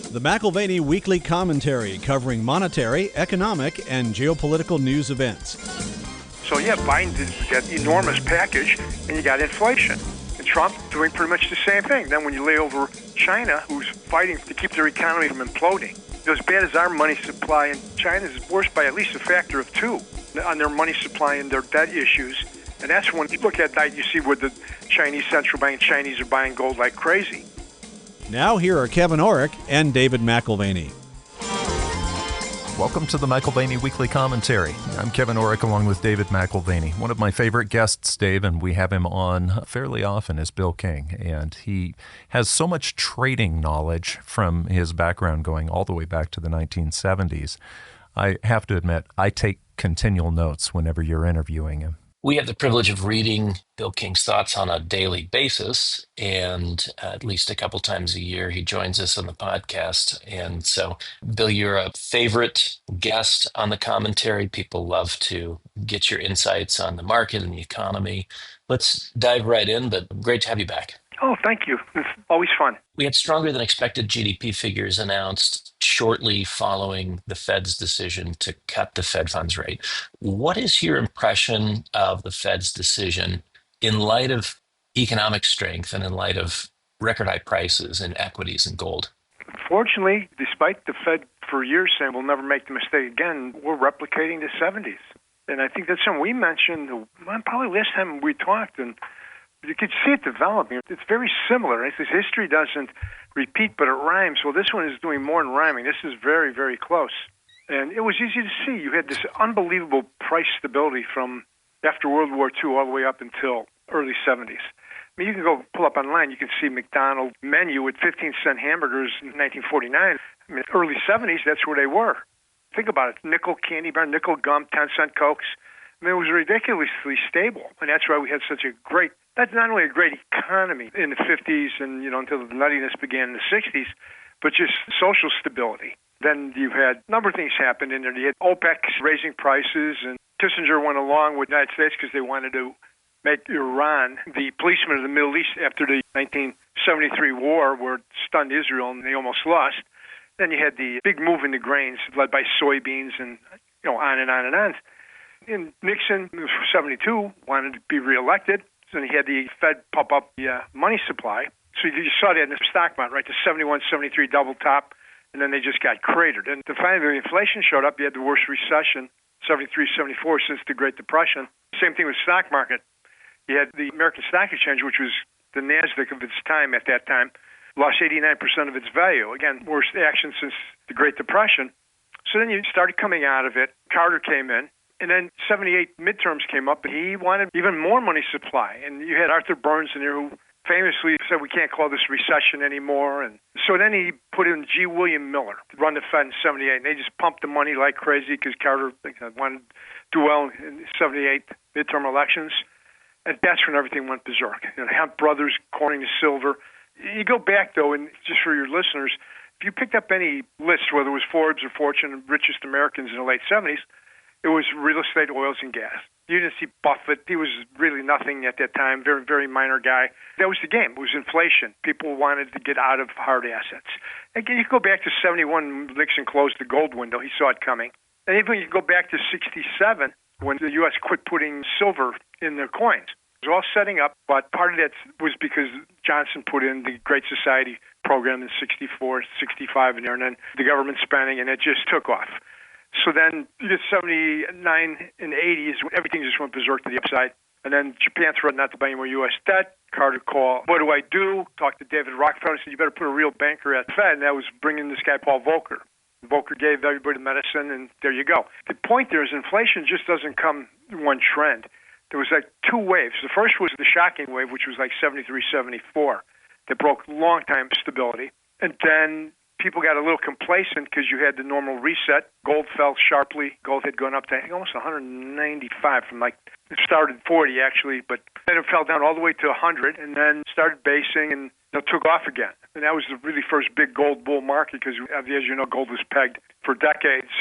The McAlvany Weekly Commentary, covering monetary, economic, and geopolitical news events. So yeah, Biden did that enormous package, and you got inflation. And Trump doing pretty much the same thing. Then when you lay over China, who's fighting to keep their economy from imploding, as bad as our money supply, and China's worse by at least a factor of 2 on their money supply and their debt issues. And that's when you look at that, you see where the Chinese central bank, Chinese are buying gold like crazy. Now here are Kevin Orrick and David McAlvany. Welcome to the McAlvany Weekly Commentary. I'm Kevin Orrick along with David McAlvany. One of my favorite guests, Dave, and we have him on fairly often, is Bill King. And he has so much trading knowledge from his background going all the way back to the 1970s. I have to admit, I take continual notes whenever you're interviewing him. We have the privilege of reading Bill King's thoughts on a daily basis, and at least a couple times a year he joins us on the podcast. And so, Bill, you're a favorite guest on the commentary. People love to get your insights on the market and the economy. Let's dive right in, but great to have you back. Oh, thank you. It's always fun. We had stronger than expected GDP figures announced shortly following the Fed's decision to cut the Fed funds rate. What is your impression of the Fed's decision in light of economic strength and in light of record high prices in equities and gold? Fortunately, despite the Fed for years saying we'll never make the mistake again, we're replicating the 70s. And I think that's something we mentioned probably last time we talked, and you could see it developing. It's very similar. It says history doesn't repeat, but it rhymes. Well, this one is doing more than rhyming. This is very, very close. And it was easy to see. You had this unbelievable price stability from after World War II all the way up until early 70s. I mean, you can go pull up online. You can see McDonald's menu with 15-cent hamburgers in 1949. I mean, early 70s, that's where they were. Think about it. Nickel candy bar, nickel gum, 10-cent Cokes. I mean, it was ridiculously stable. And that's why we had such a great, that's not only a great economy in the 50s and, until the nuttiness began in the 60s, but just social stability. Then you had a number of things happen in there. You had OPEC raising prices, and Kissinger went along with the United States because they wanted to make Iran the policeman of the Middle East after the 1973 war, where it stunned Israel and they almost lost. Then you had the big move in the grains led by soybeans and, on and on and on. And Nixon, 72, wanted to be reelected. So he had the Fed pump up the money supply. So you saw that in the stock market, right? The 71, 73 double top, and then they just got cratered. And finally, the inflation showed up. You had the worst recession, 73, 74, since the Great Depression. Same thing with the stock market. You had the American Stock Exchange, which was the NASDAQ of its time at that time, lost 89% of its value. Again, worst action since the Great Depression. So then you started coming out of it. Carter came in. And then 78 midterms came up, and he wanted even more money supply. And you had Arthur Burns in there who famously said, we can't call this recession anymore. And so then he put in G. William Miller to run the Fed in 78. And they just pumped the money like crazy because Carter wanted to do well in 78 midterm elections. And that's when everything went berserk. Hemp Brothers, coining the silver. You go back, though, and just for your listeners, if you picked up any list, whether it was Forbes or Fortune, richest Americans in the late 70s, it was real estate, oils, and gas. You didn't see Buffett. He was really nothing at that time, very, very minor guy. That was the game. It was inflation. People wanted to get out of hard assets. Again, you go back to 71, Nixon closed the gold window. He saw it coming. And even you go back to 67, when the U.S. quit putting silver in their coins. It was all setting up, but part of that was because Johnson put in the Great Society program in 64, 65 in there, and then the government spending, and it just took off. So then you get 79 and 80s, everything just went berserk to the upside. And then Japan threatened not to buy any more U.S. debt. Carter called, what do I do? Talked to David Rockefeller and said, you better put a real banker at the Fed. And that was bringing this guy, Paul Volcker. Volcker gave everybody medicine, and there you go. The point there is inflation just doesn't come in one trend. There was like 2 waves. The first was the shocking wave, which was like 73, 74, that broke long-time stability. And then people got a little complacent because you had the normal reset. Gold fell sharply. Gold had gone up to, I think, almost 195 from it started 40 actually, but then it fell down all the way to 100 and then started basing and took off again. And that was the really first big gold bull market because, as you know, gold was pegged for decades.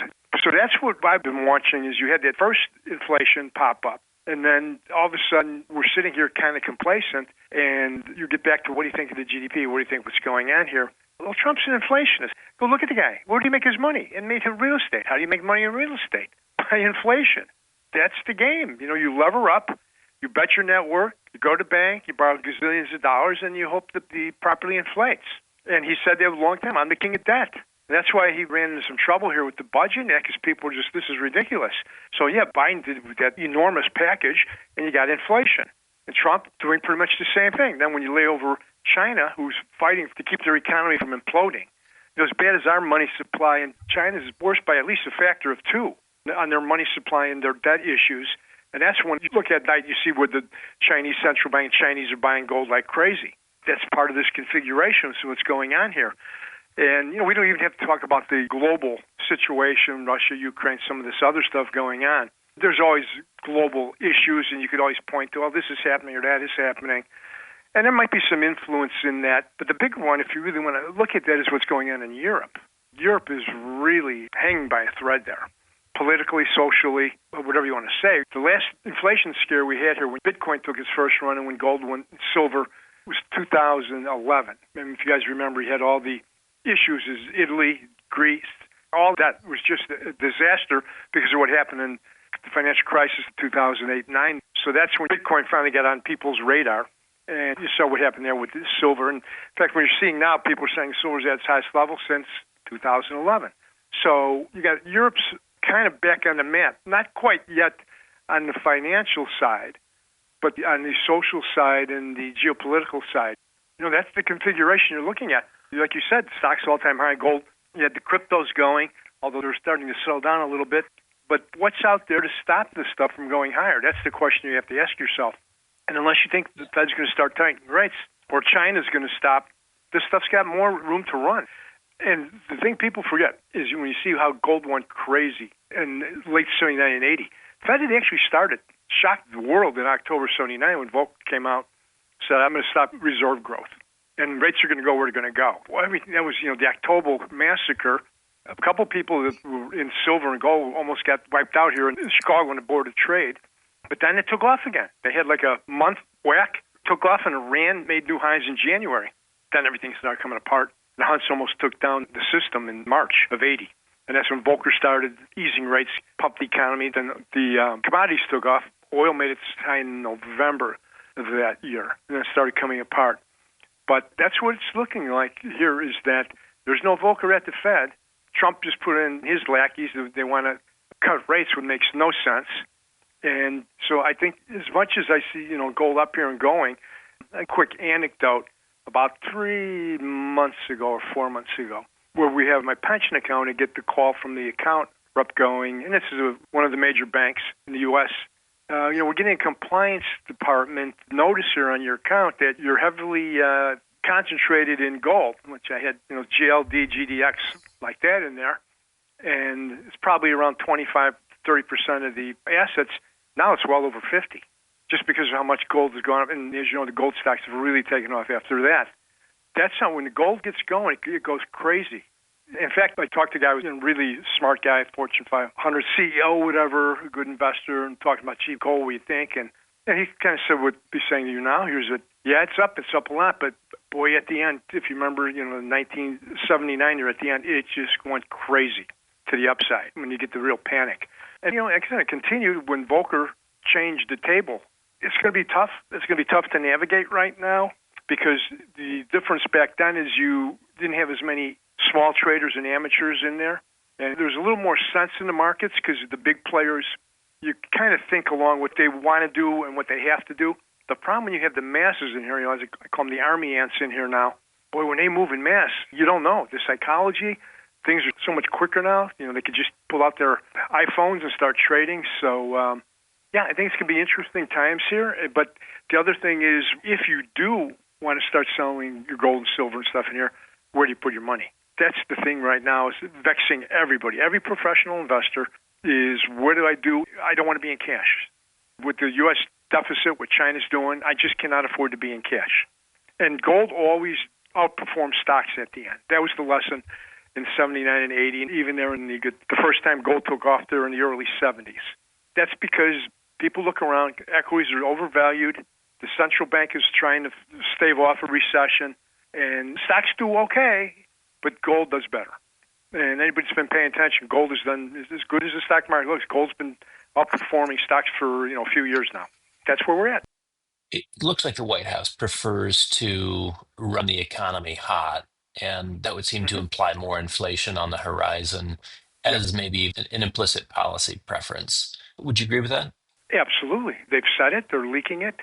So that's what I've been watching is you had that first inflation pop up. And then all of a sudden, we're sitting here kind of complacent, and you get back to what do you think of the GDP? What do you think what's going on here? Well, Trump's an inflationist. Go look at the guy. Where do you make his money? In real estate. How do you make money in real estate? By inflation. That's the game. You lever up, you bet your net worth, you go to the bank, you borrow gazillions of dollars, and you hope that the properly inflates. And he said that a long time, I'm the king of debt. And that's why he ran into some trouble here with the budget, because people were just, this is ridiculous. So, yeah, Biden did that enormous package, and you got inflation. And Trump doing pretty much the same thing. Then when you lay over China, who's fighting to keep their economy from imploding, as bad as our money supply in China is worse by at least a factor of 2 on their money supply and their debt issues. And that's when you look at that, you see where the Chinese central bank, Chinese are buying gold like crazy. That's part of this configuration, so what's going on here. And, we don't even have to talk about the global situation, Russia, Ukraine, some of this other stuff going on. There's always global issues, and you could always point to, this is happening or that is happening. And there might be some influence in that. But the big one, if you really want to look at that, is what's going on in Europe. Europe is really hanging by a thread there, politically, socially, whatever you want to say. The last inflation scare we had here when Bitcoin took its first run and when gold went silver was 2011. And if you guys remember, you had all the issues is Italy, Greece, all that was just a disaster because of what happened in the financial crisis of 2008-9. So that's when Bitcoin finally got on people's radar. And you saw what happened there with the silver. And in fact, what you're seeing now, people are saying silver's at its highest level since 2011. So you got Europe's kind of back on the map. Not quite yet on the financial side, but on the social side and the geopolitical side. That's the configuration you're looking at. Like you said, stocks all-time high, gold. You had the cryptos going, although they're starting to settle down a little bit. But what's out there to stop this stuff from going higher? That's the question you have to ask yourself. And unless you think the Fed's going to start tightening rates or China's going to stop, this stuff's got more room to run. And the thing people forget is when you see how gold went crazy in late 79 and 80, the Fed had actually shocked the world in October 79 when Volcker came out, said, I'm going to stop reserve growth. And rates are going to go where they're going to go. Well, that was, the October massacre. A couple people that were in silver and gold almost got wiped out here in Chicago on the Board of Trade. But then it took off again. They had like a month whack, took off, and Iran made new highs in January. Then everything started coming apart. The Hunts almost took down the system in March of 80. And that's when Volcker started easing rates, pumped the economy. Then the commodities took off. Oil made its high in November of that year. And then it started coming apart. But that's what it's looking like here is that there's no Volcker at the Fed. Trump just put in his lackeys. They want to cut rates, which makes no sense. And so I think as much as I see, gold up here and going, a quick anecdote, about 3 months ago or 4 months ago, where we have my pension account and get the call from the account rep going, and this is one of the major banks in the U.S., we're getting a compliance department notice here on your account that you're heavily concentrated in gold, which I had, GLD, GDX, like that in there. And it's probably around 25, 30% of the assets. Now it's well over 50, just because of how much gold has gone up. And as you know, the gold stocks have really taken off after that. That's how, when the gold gets going, it goes crazy. In fact, I talked to a guy who's a really smart guy, Fortune 500 CEO, whatever, a good investor, and talking about cheap gold, what do you think? And he kind of said what I'd be saying to you now. Here's it. Yeah, it's up a lot, but boy, at the end, if you remember, 1979, you're at the end, it just went crazy to the upside when you get the real panic. And, it kind of continued when Volcker changed the table. It's going to be tough. It's going to be tough to navigate right now because the difference back then is you didn't have as many small traders and amateurs in there. And there's a little more sense in the markets because the big players, you kind of think along what they want to do and what they have to do. The problem when you have the masses in here, I call them the army ants in here now. Boy, when they move in mass, you don't know. The psychology, things are so much quicker now. They could just pull out their iPhones and start trading. So, I think it's going to be interesting times here. But the other thing is, if you do want to start selling your gold and silver and stuff in here, where do you put your money? That's the thing right now is vexing everybody. Every professional investor is, what do I do? I don't want to be in cash. With the U.S. deficit, what China's doing, I just cannot afford to be in cash. And gold always outperforms stocks at the end. That was the lesson in 79 and 80, and even there in the first time gold took off there in the early 70s. That's because people look around, equities are overvalued, the central bank is trying to stave off a recession, and stocks do okay, but gold does better. And anybody that's been paying attention, gold has done as good as the stock market looks. Gold's been outperforming stocks for a few years now. That's where we're at. It looks like the White House prefers to run the economy hot, and that would seem to imply more inflation on the horizon Yeah, as maybe an implicit policy preference. Would you agree with that? absolutely. They've said it. They're leaking it.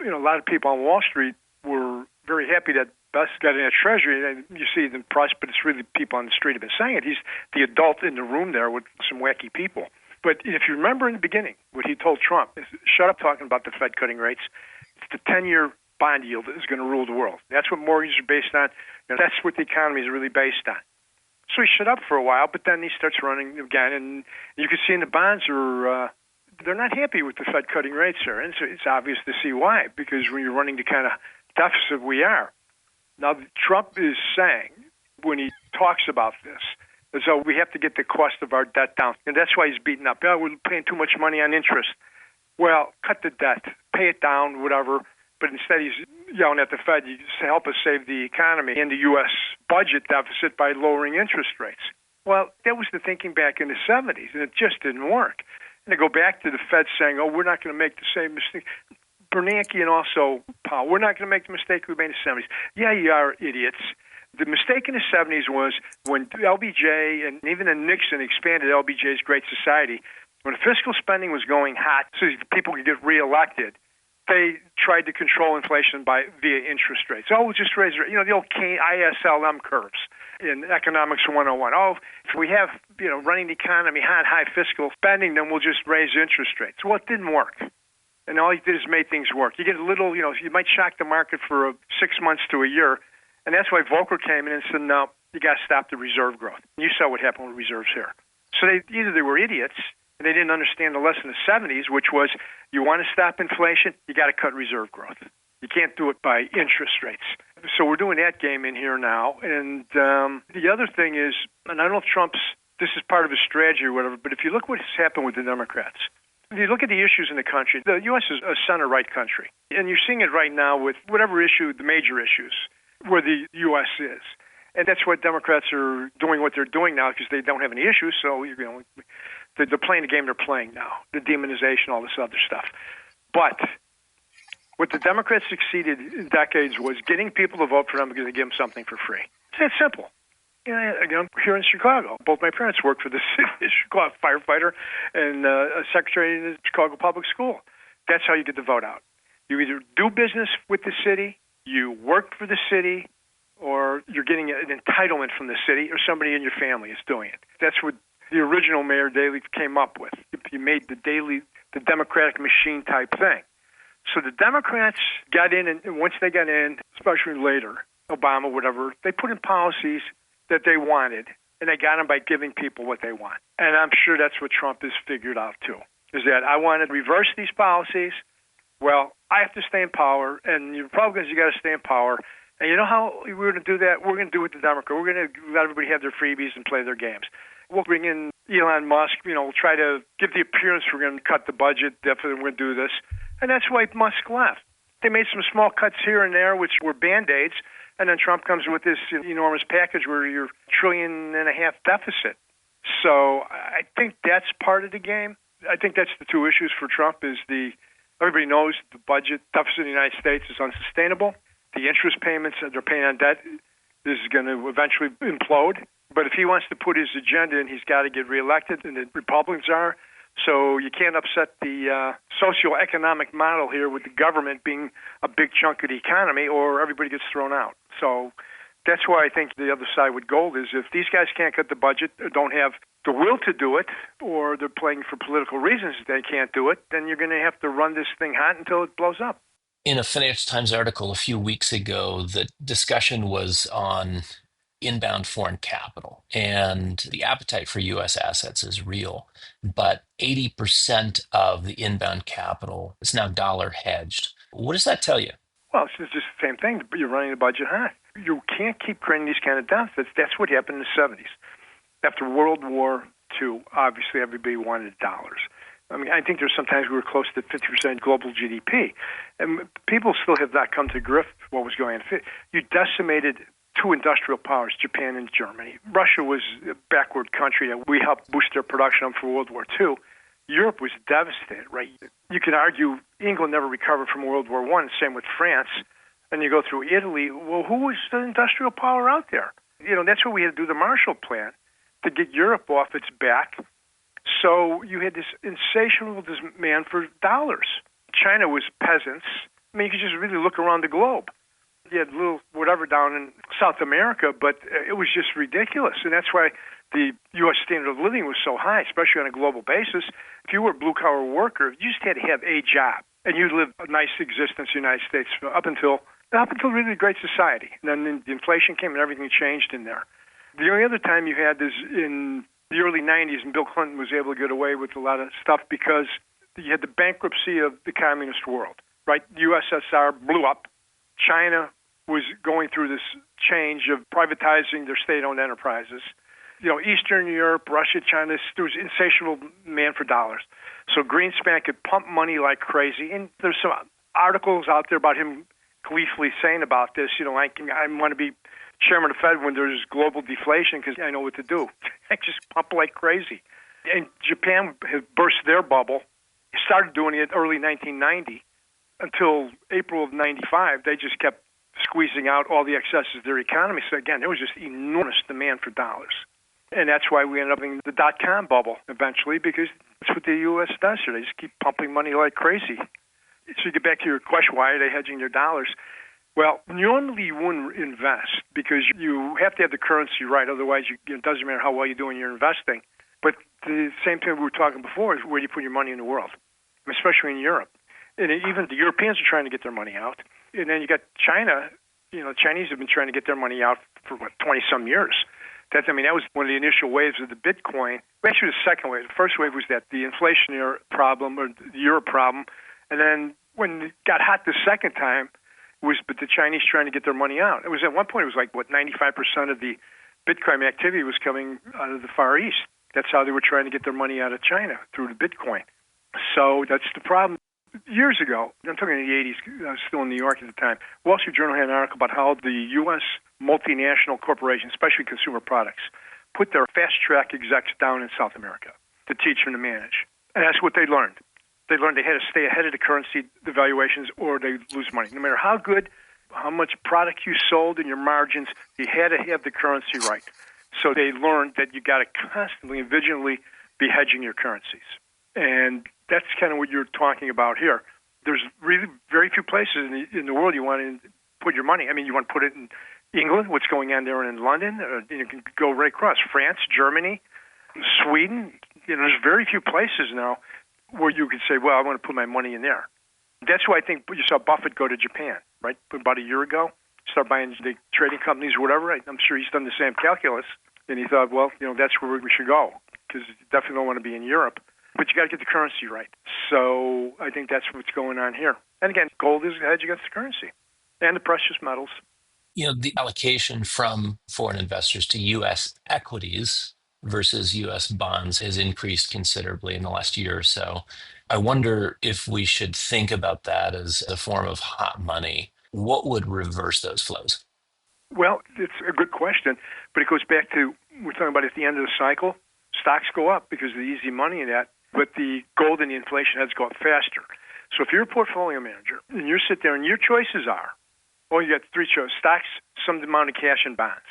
A lot of people on Wall Street were very happy that Best got in a Treasury. And you see the press, but it's really people on the street have been saying it. He's the adult in the room there with some wacky people. But if you remember in the beginning, what he told Trump is, shut up talking about the Fed cutting rates. It's the 10-year bond yield that is going to rule the world. That's what mortgages are based on. That's what the economy is really based on. So he shut up for a while, but then he starts running again. And you can see in the bonds are they're not happy with the Fed cutting rates there. And so it's obvious to see why, because when you're running the kind of deficit we are. Now, Trump is saying, when he talks about this, as though we have to get the cost of our debt down. And that's why he's beating up. We're paying too much money on interest. Well, cut the debt, pay it down, whatever. But instead he's yelling at the Fed, you just help us save the economy and the U.S. budget deficit by lowering interest rates. Well, that was the thinking back in the 70s, and it just didn't work. And to go back to the Fed saying, we're not going to make the same mistake. Bernanke and also Powell, we're not going to make the mistake we made in the 70s. Yeah, you are idiots. The mistake in the 70s was when LBJ and even then Nixon expanded LBJ's Great Society. When fiscal spending was going hot so people could get reelected, they tried to control inflation via interest rates. We'll just raise it. The old ISLM curves in Economics 101. If we have, running the economy hot, high fiscal spending, then we'll just raise interest rates. Well, it didn't work. And all he did is made things work. You get a little, you might shock the market for 6 months to a year. And that's why Volcker came in and said, no, you got to stop the reserve growth. And you saw what happened with reserves here. So either they were idiots and they didn't understand the lesson of the 70s, which was you want to stop inflation, you got to cut reserve growth. You can't do it by interest rates. So we're doing that game in here now. And the other thing is, and I don't know if this is part of his strategy or whatever, but if you look what has happened with the Democrats, if you look at the issues in the country, the U.S. is a center-right country. And you're seeing it right now with whatever issue, the major issues, where the U.S. is. And that's why Democrats are doing what they're doing now because they don't have any issues. So, they're playing the game they're playing now, the demonization, all this other stuff. But what the Democrats succeeded in decades was getting people to vote for them because they give them something for free. It's that simple. Here in Chicago, both my parents worked for the city of Chicago, firefighter and a secretary in the Chicago Public School. That's how you get the vote out. You either do business with the city, you work for the city, or you're getting an entitlement from the city, or somebody in your family is doing it. That's what the original Mayor Daley came up with. You made the Democratic machine type thing. So the Democrats got in, and once they got in, especially later, Obama, whatever, they put in policies that they wanted, and they got them by giving people what they want. And I'm sure that's what Trump has figured out, too, is that I want to reverse these policies. Well, I have to stay in power, and the Republicans, you got to stay in power. And you know how we're going to do that? We're going to do it with the Democrats. We're going to let everybody have their freebies and play their games. We'll bring in Elon Musk. We'll try to give the appearance we're going to cut the budget. Definitely we're going to do this. And that's why Musk left. They made some small cuts here and there, which were Band-Aids. And then Trump comes with this enormous package where you're $1.5 trillion deficit. So I think that's part of the game. I think that's the two issues for Trump is everybody knows the budget deficit in the United States is unsustainable. The interest payments that they're paying on debt is going to eventually implode. But if he wants to put his agenda in, he's got to get reelected, and the Republicans are. So you can't upset the socioeconomic model here with the government being a big chunk of the economy, or everybody gets thrown out. So that's why I think the other side with gold is if these guys can't cut the budget, or don't have the will to do it, or they're playing for political reasons they can't do it, then you're going to have to run this thing hot until it blows up. In a Financial Times article a few weeks ago, the discussion was on inbound foreign capital, and the appetite for U.S. assets is real, but 80% of the inbound capital is now dollar hedged. What does that tell you? Well, it's just the same thing. You're running the budget high. You can't keep creating these kind of deficits. That's what happened in the 70s. After World War II, obviously everybody wanted dollars. I mean, I think there's sometimes we were close to 50% global GDP, and people still have not come to grips with what was going on. You decimated two industrial powers, Japan and Germany. Russia was a backward country. We helped boost their production up for World War II. Europe was devastated, right? You could argue England never recovered from World War I, same with France. And you go through Italy. Well, who was the industrial power out there? That's why we had to do the Marshall Plan, to get Europe off its back. So you had this insatiable demand for dollars. China was peasants. I mean, you could just really look around the globe. You had little whatever down in South America, but it was just ridiculous. And that's why the U.S. standard of living was so high, especially on a global basis. If you were a blue-collar worker, you just had to have a job, and you lived a nice existence in the United States up until really the Great Society. And then the inflation came and everything changed in there. The only other time you had this in the early 90s, and Bill Clinton was able to get away with a lot of stuff because you had the bankruptcy of the communist world, right? The USSR blew up. China was going through this change of privatizing their state-owned enterprises. Eastern Europe, Russia, China, there was insatiable demand for dollars. So Greenspan could pump money like crazy. And there's some articles out there about him gleefully saying about this, I want to be chairman of the Fed when there's global deflation because I know what to do. I just pump like crazy. And Japan had burst their bubble, started doing it early 1990 until April of 95. They just kept squeezing out all the excesses of their economy. So again, there was just enormous demand for dollars. And that's why we ended up in the dot-com bubble eventually, because that's what the U.S. does here. They just keep pumping money like crazy. So you get back to your question, why are they hedging their dollars? Well, normally you wouldn't invest because you have to have the currency right. Otherwise, it doesn't matter how well you do in your investing. But the same thing we were talking before is where do you put your money in the world, especially in Europe. And even the Europeans are trying to get their money out. And then you got China. The Chinese have been trying to get their money out for, 20-some years. That was one of the initial waves of the Bitcoin. Actually, the second wave. The first wave was the inflationary problem or the euro problem. And then when it got hot the second time, but the Chinese trying to get their money out. It was at one point, it was 95% of the Bitcoin activity was coming out of the Far East. That's how they were trying to get their money out of China, through the Bitcoin. So that's the problem. Years ago, I'm talking in the 80s, I was still in New York at the time, Wall Street Journal had an article about how the U.S. multinational corporations, especially consumer products, put their fast-track execs down in South America to teach them to manage. And that's what they learned. They learned they had to stay ahead of the currency devaluations or they lose money. No matter how good, how much product you sold and your margins, you had to have the currency right. So they learned that you got to constantly and vigilantly be hedging your currencies. And that's kind of what you're talking about here. There's really very few places in the world you want to put your money. You want to put it in England, what's going on there in London. You can go right across. France, Germany, Sweden. There's very few places now where you could say, well, I want to put my money in there. That's why I think you saw Buffett go to Japan, right, about a year ago, start buying the trading companies or whatever. I'm sure he's done the same calculus. And he thought, well, that's where we should go because you definitely don't want to be in Europe. But you got to get the currency right. So I think that's what's going on here. And again, gold is a hedge against the currency and the precious metals. The allocation from foreign investors to U.S. equities versus U.S. bonds has increased considerably in the last year or so. I wonder if we should think about that as a form of hot money. What would reverse those flows? Well, it's a good question, but it goes back to we're talking about at the end of the cycle, stocks go up because of the easy money in that, but the gold and the inflation heads go up faster. So if you're a portfolio manager and you sit there and your choices are, you got three choices: stocks, some amount of cash, and bonds.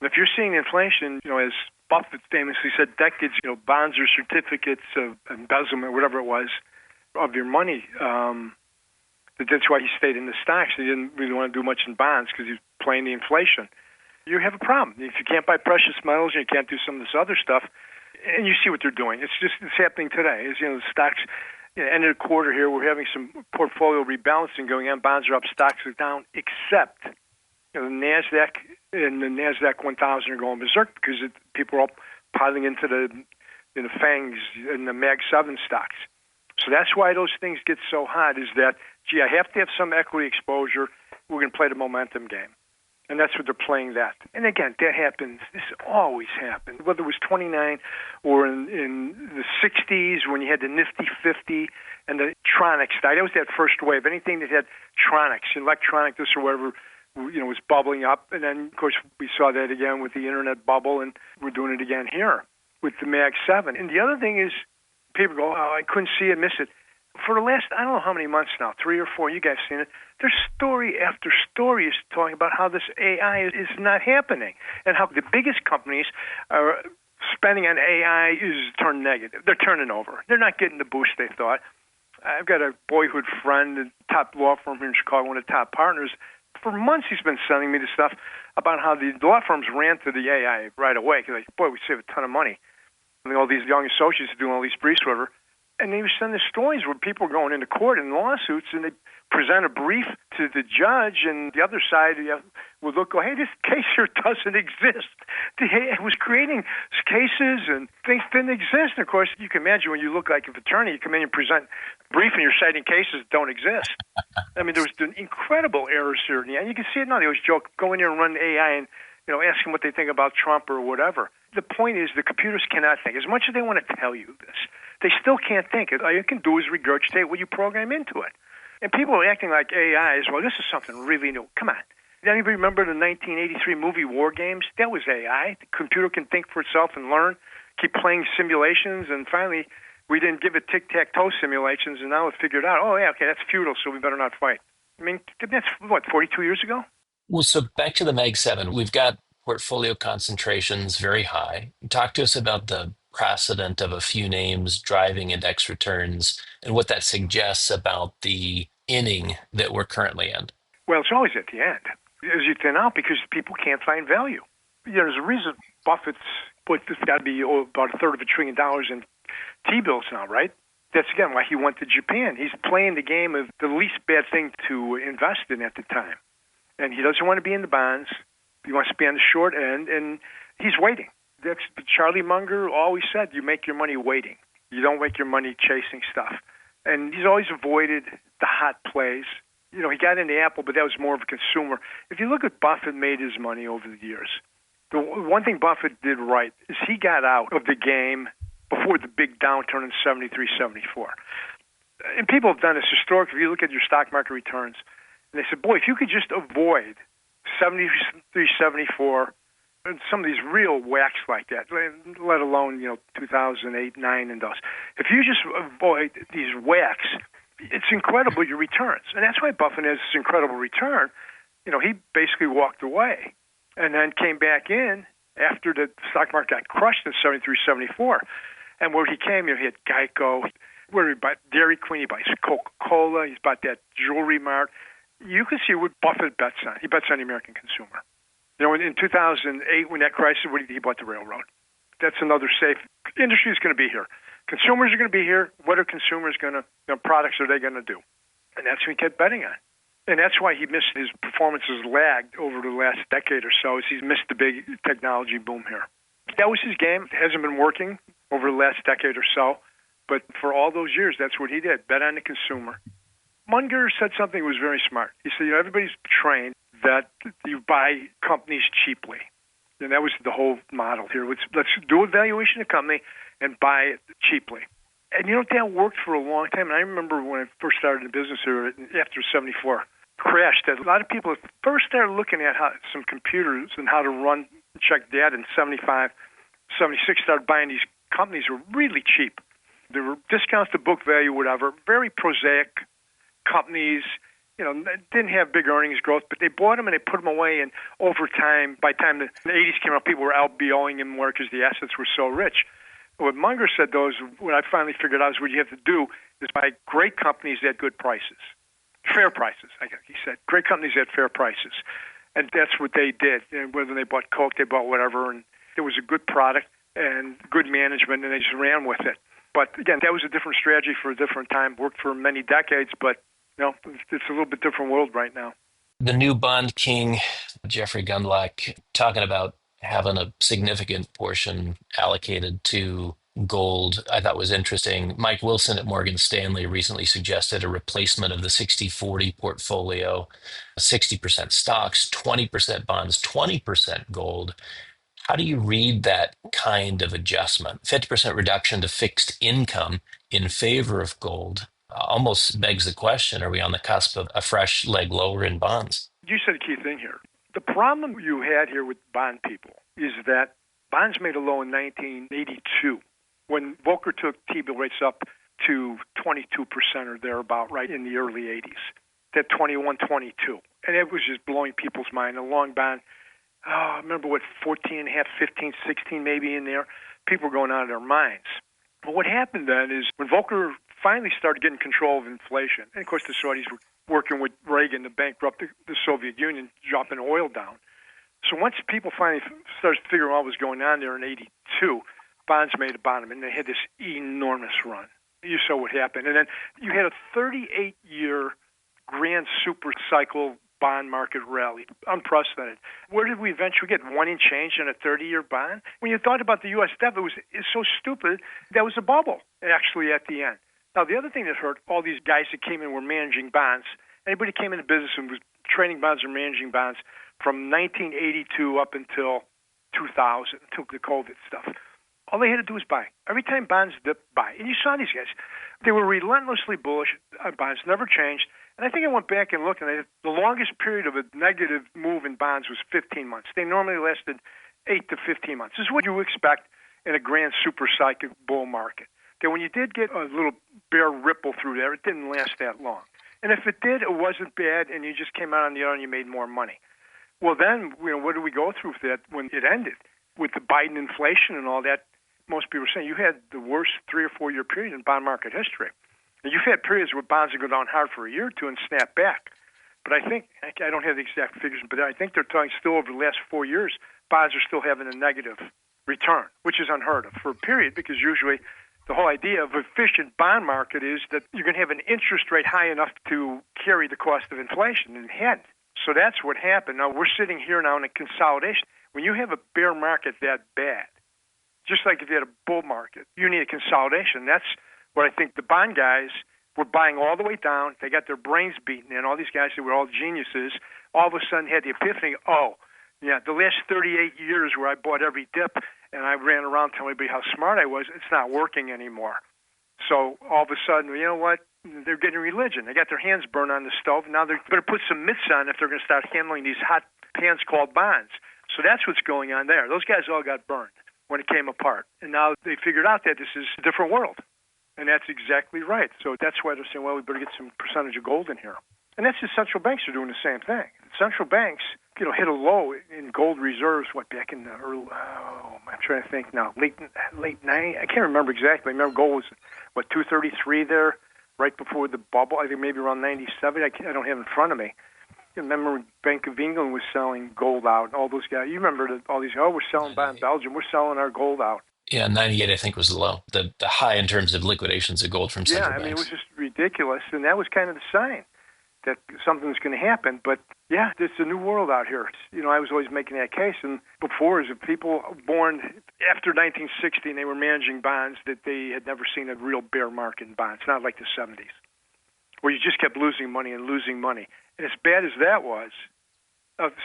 And if you're seeing inflation, as Buffett famously said, decades, bonds or certificates of embezzlement, whatever it was, of your money. That's why he stayed in the stocks. He didn't really want to do much in bonds because he's playing the inflation. You have a problem. If you can't buy precious metals and you can't do some of this other stuff, and you see what they're doing. It's happening today. The stocks, end of the quarter here, we're having some portfolio rebalancing going on. Bonds are up, stocks are down, except the NASDAQ and the NASDAQ 1000 are going berserk because people are all piling into the FANGs and the MAG 7 stocks. So that's why those things get so hot is that, I have to have some equity exposure. We're going to play the momentum game. And that's what they're playing that. And again, that happens. This always happened, whether it was 29 or in the 60s when you had the Nifty 50 and the Tronics. That was that first wave. Anything that had Tronics, electronic, this or whatever, was bubbling up. And then, of course, we saw that again with the internet bubble, and we're doing it again here with the Mag 7. And the other thing is, people go, oh, I couldn't see it, miss it. For the last, I don't know how many months now, 3 or 4, you guys seen it, there's story after story is talking about how this AI is not happening and how the biggest companies are spending on AI is turned negative. They're turning over. They're not getting the boost they thought. I've got a boyhood friend, a top law firm here in Chicago, one of the top partners. For months, he's been sending me the stuff about how the law firms ran to the AI right away because, boy, we save a ton of money. And all these young associates are doing all these briefs, whatever. And they would send the stories where people are going into court in lawsuits, and they present a brief to the judge, and the other side would look, go, hey, this case here doesn't exist. It was creating cases, and things didn't exist. And, of course, you can imagine when you look like an attorney, you come in and present a brief, and you're citing cases that don't exist. I mean, there was incredible errors here. And you can see it now. They always joke, go in there and run AI and ask them what they think about Trump or whatever. The point is the computers cannot think. As much as they want to tell you this, they still can't think. All you can do is regurgitate what you program into it. And people are acting like AI is, well, this is something really new. Come on. Did anybody remember the 1983 movie War Games? That was AI. The computer can think for itself and learn, keep playing simulations, and finally we didn't give it tic-tac-toe simulations, and now it figured out, oh, yeah, okay, that's futile, so we better not fight. I mean, that's, 42 years ago? Well, so back to the Mag 7, we've got portfolio concentrations very high. Talk to us about the precedent of a few names driving index returns and what that suggests about the inning that we're currently in. Well, it's always at the end, as you thin out, because people can't find value. There's a reason Buffett's put this got to be about a third of $1 trillion in T-bills now, right? That's, again, why he went to Japan. He's playing the game of the least bad thing to invest in at the time. And he doesn't want to be in the bonds. He wants to be on the short end, and he's waiting. That's Charlie Munger always said, you make your money waiting. You don't make your money chasing stuff. And he's always avoided the hot plays. He got into Apple, but that was more of a consumer. If you look at Buffett made his money over the years, the one thing Buffett did right is he got out of the game before the big downturn in 73, 74. And people have done this historically. If you look at your stock market returns, and they said, boy, if you could just avoid 73, 74, and some of these real whacks like that, let alone, 2008, 9, and those. If you just avoid these whacks, it's incredible, your returns. And that's why Buffett has this incredible return. He basically walked away and then came back in after the stock market got crushed in 73, 74. And where he came, he had Geico, where he bought Dairy Queen, he buys Coca-Cola, he's bought that jewelry mart. You can see what Buffett bets on. He bets on the American consumer. In 2008, when that crisis, he bought the railroad. That's another safe. Industry is going to be here. Consumers are going to be here. What are consumers going to, products are they going to do? And that's what he kept betting on. And that's why he missed his performances lagged over the last decade or so, as he's missed the big technology boom here. That was his game. It hasn't been working over the last decade or so. But for all those years, that's what he did, bet on the consumer. Munger said something that was very smart. He said, everybody's trained that you buy companies cheaply. And that was the whole model here. Let's do a valuation of a company and buy it cheaply. And that worked for a long time. And I remember when I first started in business here after 74 crashed, that a lot of people first started looking at some computers and how to run and check data in 75, 76, started buying these companies that were really cheap. There were discounts to book value, whatever, very prosaic companies, didn't have big earnings growth, but they bought them and they put them away. And over time, by the time the 80s came out, people were LBOing them more because the assets were so rich. What Munger said, though, is what I finally figured out is what you have to do is buy great companies at good prices, fair prices. He said, great companies at fair prices. And that's what they did. And whether they bought Coke, they bought whatever, and it was a good product and good management, and they just ran with it. But again, that was a different strategy for a different time, worked for many decades, but it's a little bit different world right now. The new bond king, Jeffrey Gundlach, talking about having a significant portion allocated to gold, I thought was interesting. Mike Wilson at Morgan Stanley recently suggested a replacement of the 60-40 portfolio, 60% stocks, 20% bonds, 20% gold. How do you read that kind of adjustment? 50% reduction to fixed income in favor of gold almost begs the question, are we on the cusp of a fresh leg lower in bonds? You said a key thing here. The problem you had here with bond people is that bonds made a low in 1982 when Volcker took T-bill rates up to 22% or thereabout, right in the early 80s. That 21, 22. And it was just blowing people's mind. A long bond, I remember 14.5, 15, 16 maybe in there. People were going out of their minds. But what happened then is when Volcker finally started getting control of inflation, and of course the Saudis were working with Reagan to bankrupt the Soviet Union, dropping oil down. So once people finally started figuring out what was going on there in 82, bonds made a bottom, and they had this enormous run. You saw what happened. And then you had a 38-year grand super cycle bond market rally, unprecedented. Where did we eventually get one in change in a 30-year bond? When you thought about the U.S. debt, it's so stupid. That was a bubble, actually, at the end. Now, the other thing that hurt all these guys that came in were managing bonds. Anybody came into business and was trading bonds or managing bonds from 1982 up until 2000, until the COVID stuff. All they had to do was buy. Every time bonds dipped, buy. And you saw these guys. They were relentlessly bullish. Bonds never changed. And I think I went back and looked, and the longest period of a negative move in bonds was 15 months. They normally lasted 8 to 15 months. This is what you expect in a grand super cycle bull market. That when you did get a little bear ripple through there, it didn't last that long. And if it did, it wasn't bad, and you just came out on the other and you made more money. Well, then, what did we go through with that when it ended? With the Biden inflation and all that, most people are saying you had the worst 3 or 4 year period in bond market history. And you've had periods where bonds would go down hard for a year or two and snap back. But I think, I don't have the exact figures, but I think they're talking still over the last 4 years, bonds are still having a negative return, which is unheard of for a period, because usually the whole idea of efficient bond market is that you're going to have an interest rate high enough to carry the cost of inflation, and it hadn't. So that's what happened. Now, we're sitting here now in a consolidation. When you have a bear market that bad, just like if you had a bull market, you need a consolidation. That's what I think the bond guys were buying all the way down. They got their brains beaten in. All these guys who were all geniuses all of a sudden had the epiphany, the last 38 years where I bought every dip and I ran around telling everybody how smart I was, it's not working anymore. So all of a sudden, you know what? They're getting religion. They got their hands burned on the stove. Now they better put some mitts on if they're going to start handling these hot pans called bonds. So that's what's going on there. Those guys all got burned when it came apart. And now they figured out that this is a different world. And that's exactly right. So that's why they're saying, well, we better get some percentage of gold in here. And that's the central banks are doing the same thing. Central banks, hit a low in gold reserves, back in the early, I'm trying to think now, late 90s. I can't remember exactly. I remember gold was, 233 there, right before the bubble. I think maybe around 97. I don't have it in front of me. I remember when Bank of England was selling gold out, all those guys. You remember all these, we're selling by in Belgium, we're selling our gold out. Yeah, 98, I think, was the low. The high in terms of liquidations of gold from central banks. Yeah, it was just ridiculous. And that was kind of the sign that something was going to happen. But, yeah, it's a new world out here. I was always making that case. And before, as people born after 1960, and they were managing bonds, that they had never seen a real bear market in bonds, not like the 70s, where you just kept losing money and losing money. And as bad as that was,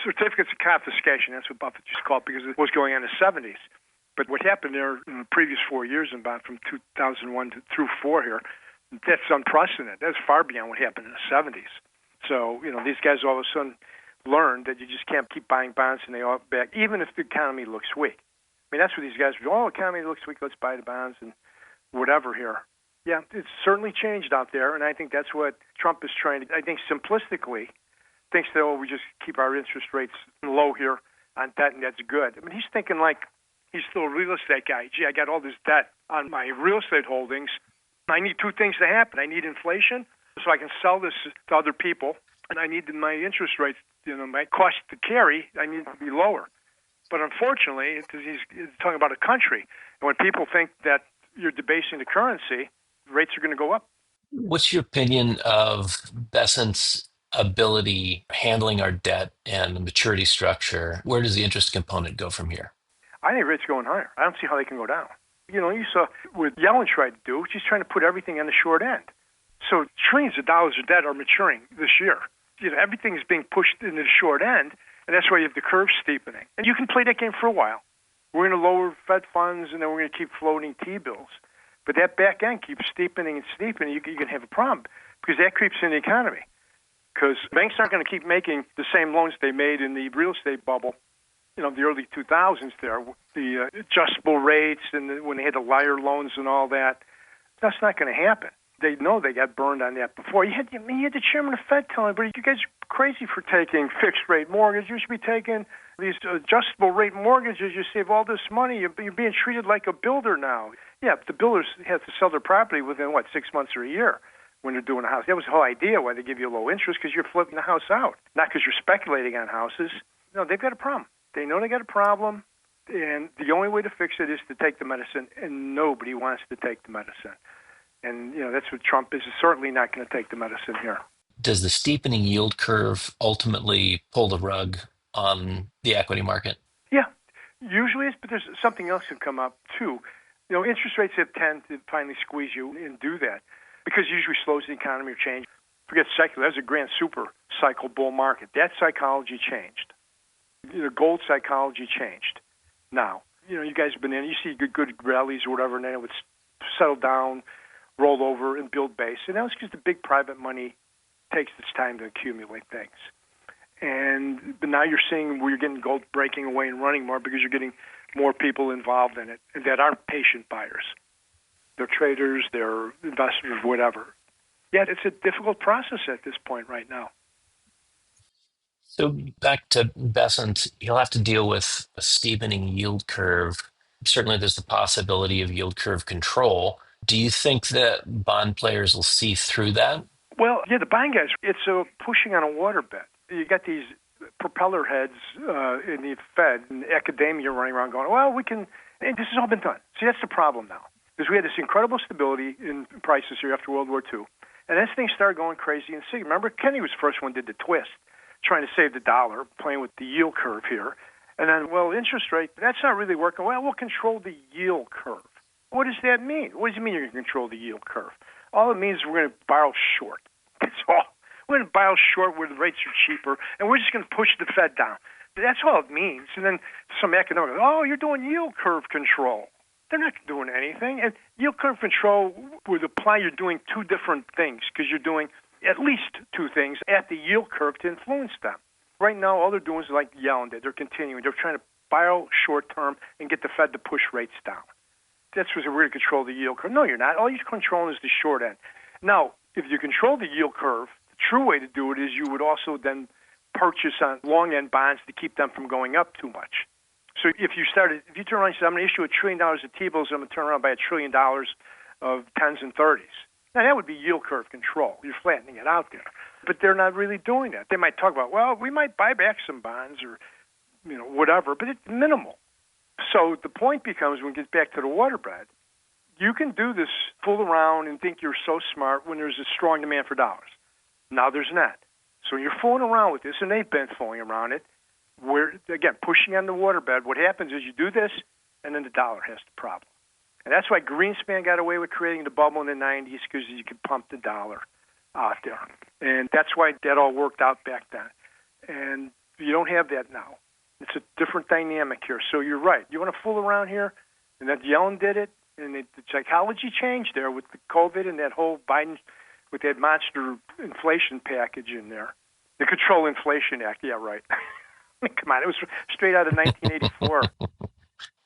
certificates of confiscation, that's what Buffett just called, because it was going on in the 70s. But what happened there in the previous 4 years, about from 2001 through 4 here, that's unprecedented. That's far beyond what happened in the 70s. So, these guys all of a sudden learned that you just can't keep buying bonds and they all back, even if the economy looks weak. I mean, that's what these guys do. The economy looks weak, let's buy the bonds and whatever here. Yeah, it's certainly changed out there, and I think that's what Trump is trying to, I think simplistically, thinks that, we just keep our interest rates low here on debt, and that's good. I mean, he's thinking like he's still a real estate guy. Gee, I got all this debt on my real estate holdings. I need two things to happen. I need inflation so I can sell this to other people, and I need my interest rates, my cost to carry, I need to be lower. But unfortunately, he's talking about a country, and when people think that you're debasing the currency, rates are going to go up. What's your opinion of Bessent's ability handling our debt and the maturity structure? Where does the interest component go from here? I think rates going higher. I don't see how they can go down. You saw what Yellen tried to do. She's trying to put everything on the short end. So trillions of dollars of debt are maturing this year. Everything is being pushed into the short end, and that's why you have the curve steepening. And you can play that game for a while. We're going to lower Fed funds, and then we're going to keep floating T-bills. But that back end keeps steepening and steepening. You can have a problem because that creeps in the economy. because banks aren't going to keep making the same loans they made in the real estate bubble, the early 2000s there, the adjustable rates and when they had the liar loans and all that. That's not going to happen. They know they got burned on that before. You had the chairman of the Fed telling everybody, you guys are crazy for taking fixed-rate mortgages. You should be taking these adjustable-rate mortgages. You save all this money. You're being treated like a builder now. Yeah, but the builders have to sell their property within, 6 months or a year when they're doing a house. That was the whole idea why they give you a low interest, because you're flipping the house out, not because you're speculating on houses. No, they've got a problem. They know they got a problem, and the only way to fix it is to take the medicine, and nobody wants to take the medicine. And, that's what Trump is certainly not going to take the medicine here. Does the steepening yield curve ultimately pull the rug on the equity market? Yeah, usually it's, but there's something else can come up, too. Interest rates have tend to finally squeeze you and do that because it usually slows the economy or change. Forget secular. There's a grand super cycle bull market. That psychology changed. Gold psychology changed. Now, you guys have been in, you see good rallies or whatever, and then it would settle down, roll over, and build base. And that was because the big private money takes its time to accumulate things. But now you're seeing where you're getting gold breaking away and running more because you're getting more people involved in it that aren't patient buyers. They're traders, they're investors, whatever. Yeah, it's a difficult process at this point right now. So back to Bessent, he'll have to deal with a steepening yield curve. Certainly there's the possibility of yield curve control. Do you think that bond players will see through that? Well, yeah, the bond guys, it's pushing on a waterbed. You got these propeller heads in the Fed and academia running around going, well, we can, and this has all been done. See, that's the problem now, because we had this incredible stability in prices here after World War II, and as things started going crazy and sick. Remember, Kennedy was the first one who did the twist, trying to save the dollar, playing with the yield curve here. And then, interest rate, that's not really working. Well, we'll control the yield curve. What does that mean? What does it mean you're going to control the yield curve? All it means is we're going to borrow short. That's all. We're going to borrow short where the rates are cheaper, and we're just going to push the Fed down. That's all it means. And then some academic goes, you're doing yield curve control. They're not doing anything. And yield curve control would apply you're doing two different things, because you're doing at least two things at the yield curve to influence them. Right now, all they're doing is like Yellen did. They're continuing. They're trying to borrow short-term and get the Fed to push rates down. That's what's we're going to control the yield curve. No, you're not. All you're controlling is the short end. Now, if you control the yield curve, the true way to do it is you would also then purchase on long-end bonds to keep them from going up too much. So if you turn around and say, I'm going to issue $1 trillion of T-bills, I'm going to turn around by $1 trillion of 10s and 30s. Now, that would be yield curve control. You're flattening it out there. But they're not really doing that. They might talk about, we might buy back some bonds or, whatever, but it's minimal. So the point becomes, when it gets back to the waterbed, you can do this, fool around and think you're so smart when there's a strong demand for dollars. Now there's not. So you're fooling around with this, and they've been fooling around it. We're, again, pushing on the waterbed. What happens is you do this, and then the dollar has the problem. And that's why Greenspan got away with creating the bubble in the 90s, because you could pump the dollar out there. And that's why that all worked out back then. And you don't have that now. It's a different dynamic here. So you're right. You want to fool around here, and that Yellen did it, and the psychology changed there with the COVID and that whole Biden with that monster inflation package in there. The Control Inflation Act. Yeah, right. Come on. It was straight out of 1984.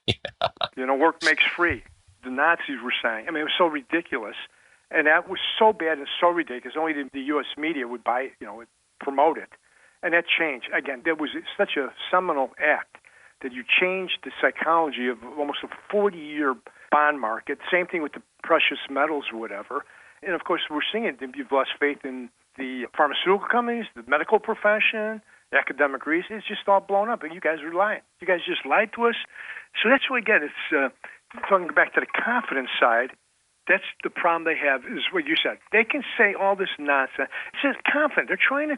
Yeah. Work makes free. The Nazis were saying. I mean, it was so ridiculous. And that was so bad and so ridiculous. Only the U.S. media would buy, would promote it. And that changed. Again, there was such a seminal act that you changed the psychology of almost a 40-year bond market. Same thing with the precious metals or whatever. And, of course, we're seeing it. You've lost faith in the pharmaceutical companies, the medical profession, the academic research. It's just all blown up. And you guys are lying. You guys just lied to us. So that's what, again, it's talking back to the confidence side. That's the problem they have, is what you said. They can say all this nonsense. It's just confident. They're trying to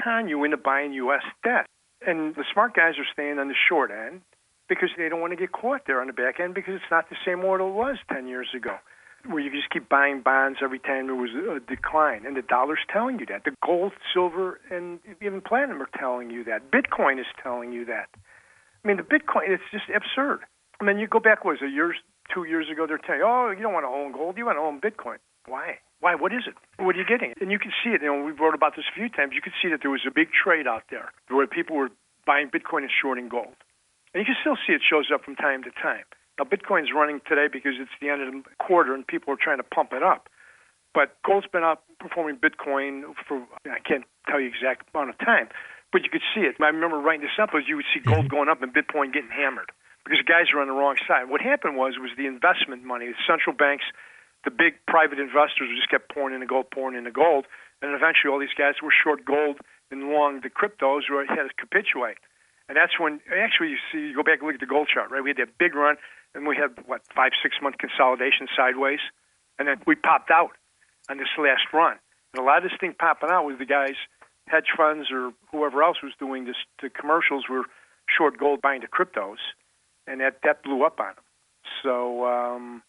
con you into buying U.S. debt. And the smart guys are staying on the short end because they don't want to get caught there on the back end, because it's not the same world it was 10 years ago, where you just keep buying bonds every time there was a decline. And the dollar's telling you that. The gold, silver, and even platinum are telling you that. Bitcoin is telling you that. I mean, the Bitcoin, it's just absurd. I mean, you go back, 2 years ago, they're telling you, you don't want to own gold, you want to own Bitcoin. Why? Why? What is it? What are you getting? And you can see it. We wrote about this a few times. You could see that there was a big trade out there where people were buying Bitcoin and shorting gold. And you can still see it shows up from time to time. Now, Bitcoin's running today because it's the end of the quarter and people are trying to pump it up. But gold's been outperforming Bitcoin for, I can't tell you exact amount of time, but you could see it. I remember writing this up as you would see gold going up and Bitcoin getting hammered because the guys are on the wrong side. What happened was the investment money, the central banks, the big private investors just kept pouring into gold, and eventually all these guys were short gold and long the cryptos where it had to capitulate. And that's when, actually, you go back and look at the gold chart, right? We had that big run, and we had, 5-6 month consolidation sideways, and then we popped out on this last run. And a lot of this thing popping out was the guys, hedge funds or whoever else was doing this, the commercials were short gold buying the cryptos, and that blew up on them. So,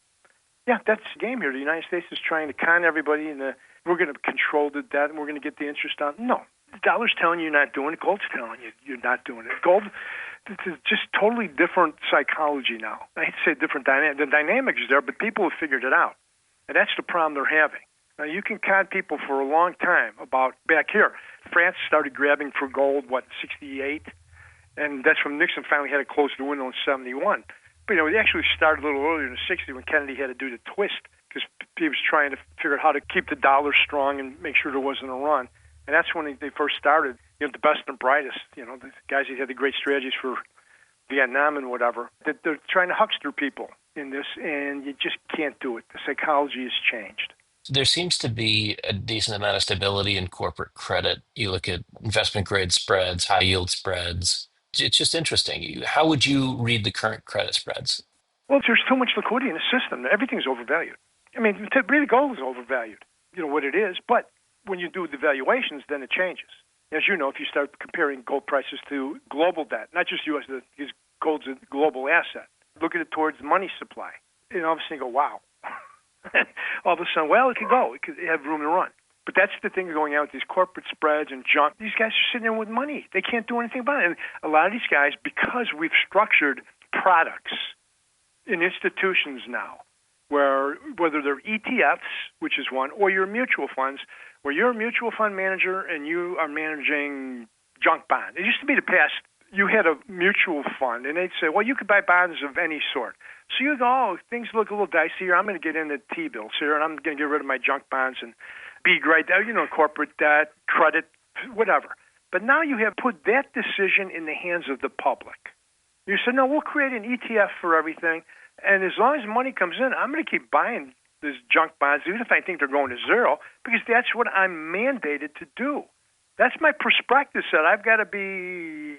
that's the game here. The United States is trying to con everybody, and we're going to control the debt, and we're going to get the interest on. No. The dollar's telling you you're not doing it. Gold's telling you you're not doing it. Gold, it's just totally different psychology now. I hate to say different dynamic. The dynamic is there, but people have figured it out. And that's the problem they're having. Now, you can con people for a long time about back here. France started grabbing for gold, 68? And that's when Nixon finally had to close the window in 71. But, they actually started a little earlier in the 60s when Kennedy had to do the twist because he was trying to figure out how to keep the dollar strong and make sure there wasn't a run. And that's when they first started, the best and brightest, the guys that had the great strategies for Vietnam and whatever, that they're trying to huckster people in this, and you just can't do it. The psychology has changed. There seems to be a decent amount of stability in corporate credit. You look at investment grade spreads, high yield spreads. It's just interesting. How would you read the current credit spreads? Well, there's too much liquidity in the system. Everything's overvalued. I mean, really, gold is overvalued, what it is, but when you do the valuations, then it changes. As you know, if you start comparing gold prices to global debt, not just U.S., because gold's a global asset, look at it towards money supply. And all of a sudden you go, wow. All of a sudden, well, it could go. It could have room to run. But that's the thing going on with these corporate spreads and junk. These guys are sitting there with money. They can't do anything about it. And a lot of these guys, because we've structured products in institutions now, where whether they're ETFs, which is one, or your mutual funds, where you're a mutual fund manager and you are managing junk bonds. It used to be the past, you had a mutual fund, and they'd say, well, you could buy bonds of any sort. So you go, things look a little dicey here. I'm going to get into T-bills here, and I'm going to get rid of my junk bonds and be great, corporate debt, credit, whatever. But now you have put that decision in the hands of the public. You said, no, we'll create an ETF for everything, and as long as money comes in, I'm going to keep buying these junk bonds, even if I think they're going to zero, because that's what I'm mandated to do. That's my prospectus that I've got to be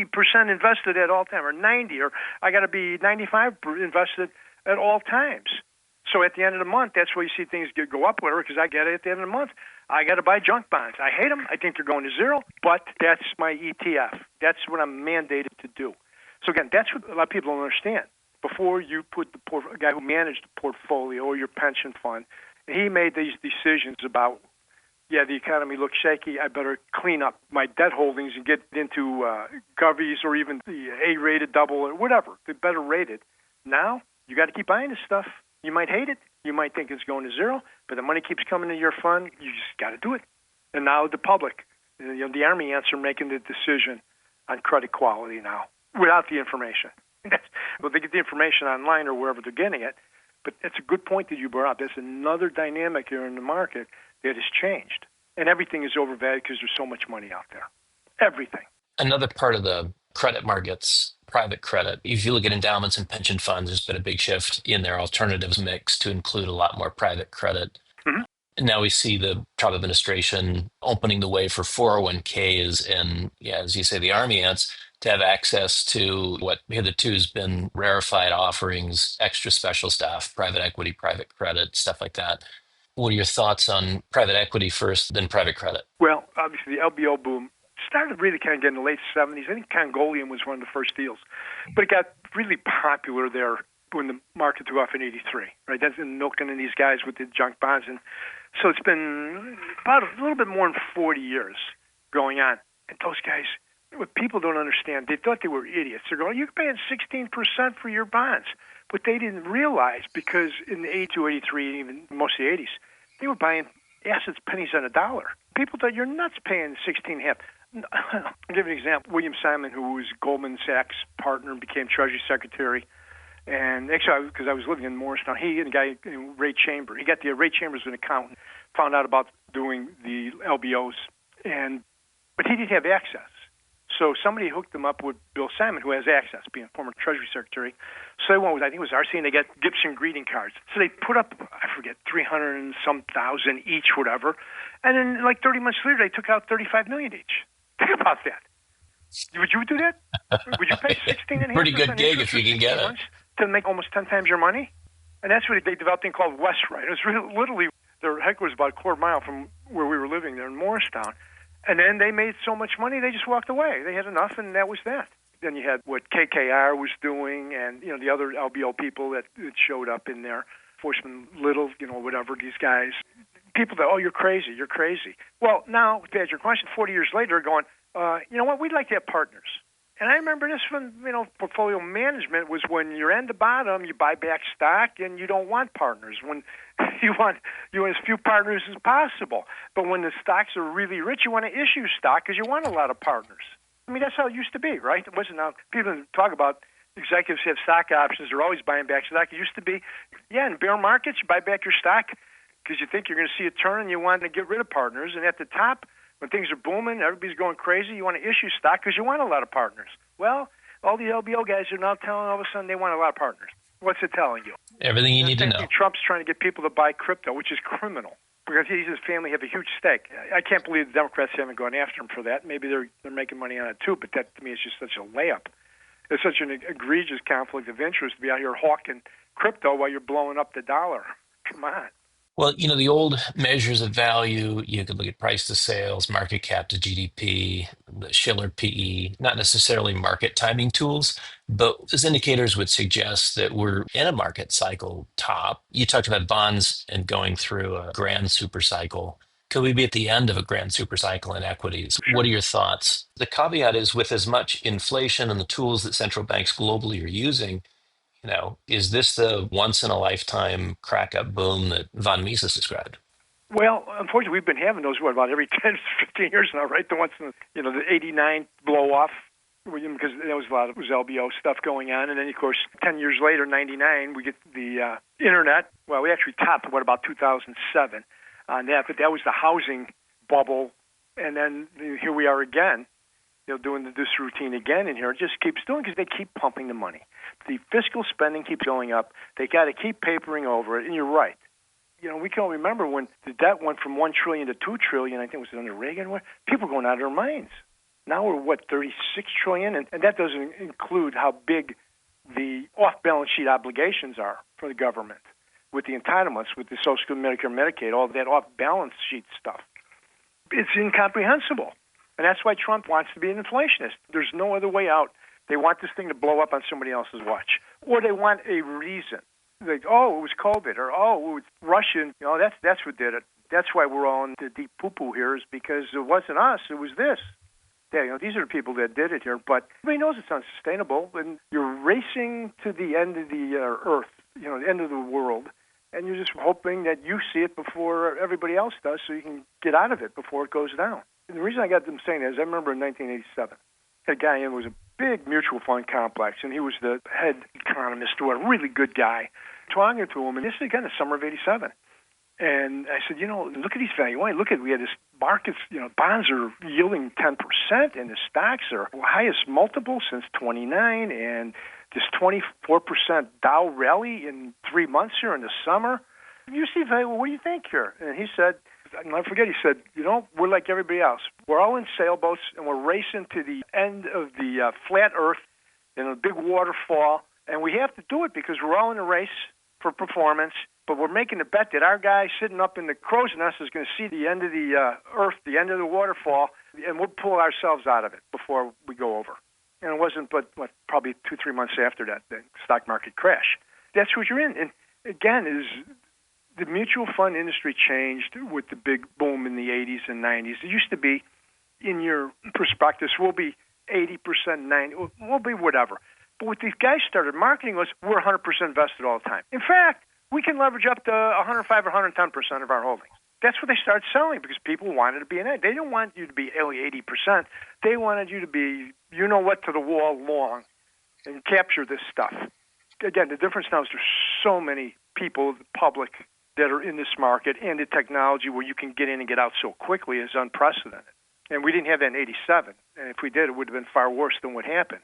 80% invested at all times, or 90, or I got to be 95 invested at all times. So at the end of the month, that's where you see things go up, whatever, because I get it at the end of the month. I got to buy junk bonds. I hate them. I think they're going to zero, but that's my ETF. That's what I'm mandated to do. So again, that's what a lot of people don't understand. Before you put a guy who managed the portfolio or your pension fund, he made these decisions about, the economy looks shaky. I better clean up my debt holdings and get into govies or even the A-rated double or whatever. They're better rated. Now, you got to keep buying this stuff. You might hate it. You might think it's going to zero, but the money keeps coming to your fund. You just got to do it. And now the public, the Army ants are making the decision on credit quality now without the information. Well, they get the information online or wherever they're getting it. But it's a good point that you brought up. There's another dynamic here in the market that has changed. And everything is overvalued because there's so much money out there. Everything. Another part of the credit markets, private credit, if you look at endowments and pension funds, there's been a big shift in their alternatives mix to include a lot more private credit. Mm-hmm. And now we see the Trump administration opening the way for 401ks and, as you say, the Army ants to have access to what hitherto has been rarefied offerings, extra special stuff, private equity, private credit, stuff like that. What are your thoughts on private equity first, then private credit? Well, obviously the LBO boom started really kind of getting in the late 70s. I think Congolian was one of the first deals. But it got really popular there when the market took off in 83, right? That's been milking in these guys with the junk bonds. And so it's been about a little bit more than 40 years going on. And those guys, what people don't understand, they thought they were idiots. They're going, you're paying 16% for your bonds. But they didn't realize, because in the 82, 83, even most of the 80s, They were buying assets pennies on a dollar. People thought you're nuts paying 16.5. I'll give you an example. William Simon, who was Goldman Sachs' partner and became Treasury Secretary, and actually, because I was living in Morristown, he and a guy, Ray Chambers, Ray Chambers was an accountant, found out about doing the LBOs, but he didn't have access. So somebody hooked them up with Bill Simon, who has access, being a former Treasury Secretary. So they went with, I think it was RC, and they got Gibson greeting cards. So they put up, I forget, 300 and some thousand each, whatever. And then like 30 months later, they took out $35 million each. Think about that. Would you do that? Would you pay 16.5% Pretty good gig if you can get it. To make almost 10 times your money? And that's what they developed a thing called West-Right. It was really, literally, their headquarters was about a quarter mile from where we were living there in Morristown. And then they made so much money, they just walked away. They had enough, and that was that. Then you had what KKR was doing, and the other LBO people that showed up in there, Forsman Little, whatever, these guys. People thought, oh, you're crazy. Well, now, to answer your question, 40 years later, going, you know what, we'd like to have partners. And I remember this when, portfolio management was when you're end to bottom, you buy back stock, and you don't want partners. When you want as few partners as possible. But when the stocks are really rich, you want to issue stock because you want a lot of partners. I mean, that's how it used to be, right? It wasn't now. People talk about executives have stock options. They're always buying back stock. It used to be, in bear markets, you buy back your stock because you think you're going to see a turn and you want to get rid of partners. And at the top, when things are booming, everybody's going crazy, you want to issue stock because you want a lot of partners. Well, all the LBO guys are now telling all of a sudden they want a lot of partners. What's it telling you? Everything you need to know. Trump's trying to get people to buy crypto, which is criminal, because he and his family have a huge stake. I can't believe the Democrats haven't gone after him for that. Maybe they're making money on it too, but that to me is just such a layup. It's such an egregious conflict of interest to be out here hawking crypto while you're blowing up the dollar. Come on. Well, the old measures of value, you could look at price to sales, market cap to GDP, the Shiller PE, not necessarily market timing tools, but those indicators would suggest that we're in a market cycle top. You talked about bonds and going through a grand super cycle. Could we be at the end of a grand super cycle in equities? Sure. What are your thoughts? The caveat is with as much inflation and the tools that central banks globally are using, is this the once-in-a-lifetime crack-up boom that von Mises described? Well, unfortunately, we've been having those, about every 10 to 15 years now, right? The ones, the 89 blow-off, because there was a lot of LBO stuff going on. And then, of course, 10 years later, 99, we get the Internet. Well, we actually topped, about 2007 on that, but that was the housing bubble. And then here we are again, doing this routine again in here. It just keeps doing because they keep pumping the money. The fiscal spending keeps going up. They got to keep papering over it. And you're right. We can all remember when the debt went from $1 trillion to $2 trillion. I think it was under Reagan. People were going out of their minds. Now we're, $36 trillion? And that doesn't include how big the off-balance sheet obligations are for the government with the entitlements, with the Social Security, Medicare, Medicaid, all that off-balance sheet stuff. It's incomprehensible. And that's why Trump wants to be an inflationist. There's no other way out. They want this thing to blow up on somebody else's watch. Or they want a reason. Like, it was COVID, or, it was Russian. That's what did it. That's why we're all in the deep poo-poo here, is because it wasn't us, it was this. Yeah, these are the people that did it here. But everybody knows it's unsustainable, and you're racing to the end of the earth, the end of the world, and you're just hoping that you see it before everybody else does so you can get out of it before it goes down. And the reason I got them saying that is I remember in 1987, a guy in was a big mutual fund complex, and he was the head economist, or a really good guy, talking to him, and this is again the summer of 87. And I said, look at these valuations. We had this markets, bonds are yielding 10%, and the stocks are the highest multiple since 29, and this 24% Dow rally in 3 months here in the summer. You see value, what do you think here? And he said, I'll never forget, he said, we're like everybody else. We're all in sailboats, and we're racing to the end of the flat earth in a big waterfall, and we have to do it because we're all in a race for performance, but we're making a bet that our guy sitting up in the crow's nest is going to see the end of the earth, the end of the waterfall, and we'll pull ourselves out of it before we go over. And it wasn't but probably 2-3 months after that, the stock market crash. That's what you're in. And again, is the mutual fund industry changed with the big boom in the 80s and 90s. It used to be, in your prospectus, we'll be 80%, 90%, we'll be whatever. But what these guys started marketing was, we're 100% invested all the time. In fact, we can leverage up to 105 or 110% of our holdings. That's what they started selling because people wanted to be in it. They didn't want you to be only 80%. They wanted you to be, you know what, to the wall long and capture this stuff. Again, the difference now is there's so many people, the public, that are in this market, and the technology where you can get in and get out so quickly is unprecedented. And we didn't have that in 87. And if we did, it would have been far worse than what happened.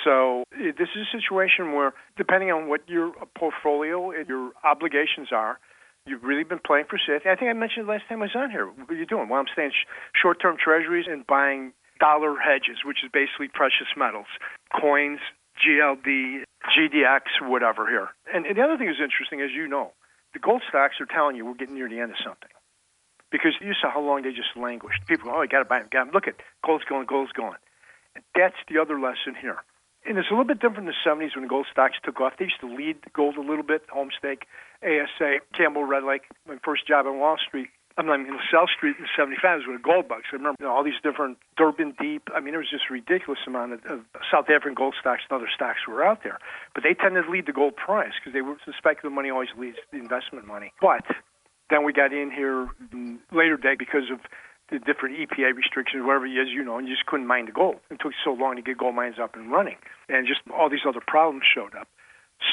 So this is a situation where, depending on what your portfolio and your obligations are, you've really been playing for safety. I think I mentioned last time I was on here. What are you doing? Well, I'm staying short-term treasuries and buying dollar hedges, which is basically precious metals, coins, GLD, GDX, whatever here. And the other thing that's interesting, as you know, the gold stocks are telling you we're getting near the end of something. Because you saw how long they just languished. People go, oh, you got to buy them. Look at gold's going. And that's the other lesson here. And it's a little bit different in the 70s when the gold stocks took off. They used to lead gold a little bit, Homestake, ASA, Campbell Red Lake. My first job on Wall Street, in South Street in 75 was with a gold bugs. I remember all these different Durban Deep. I mean, there was just a ridiculous amount of South African gold stocks and other stocks were out there. But they tended to lead the gold price because the speculative money always leads the investment money. But then we got in here later day because of the different EPA restrictions, whatever it is, you know, and you just couldn't mine the gold. It took so long to get gold mines up and running. And just all these other problems showed up.